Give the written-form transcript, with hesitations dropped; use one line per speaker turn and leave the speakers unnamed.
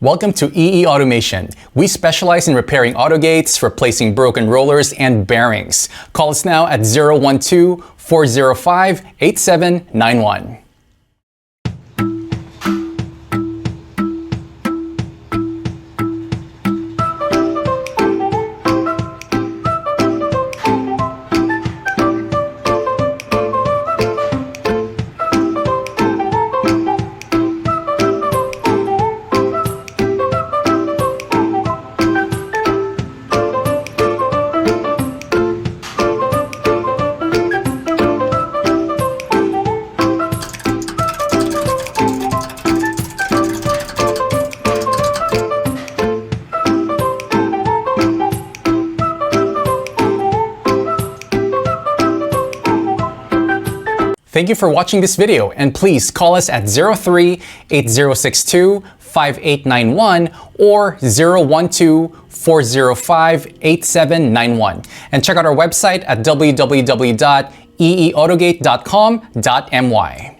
Welcome to EE Automation. We specialize in repairing autogates, replacing broken rollers, and bearings. Call us now at 012-405-8791. Thank you for watching this video, and please call us at 03-8062-5891 or 012-405-8791. And check out our website at www.eeautogate.com.my.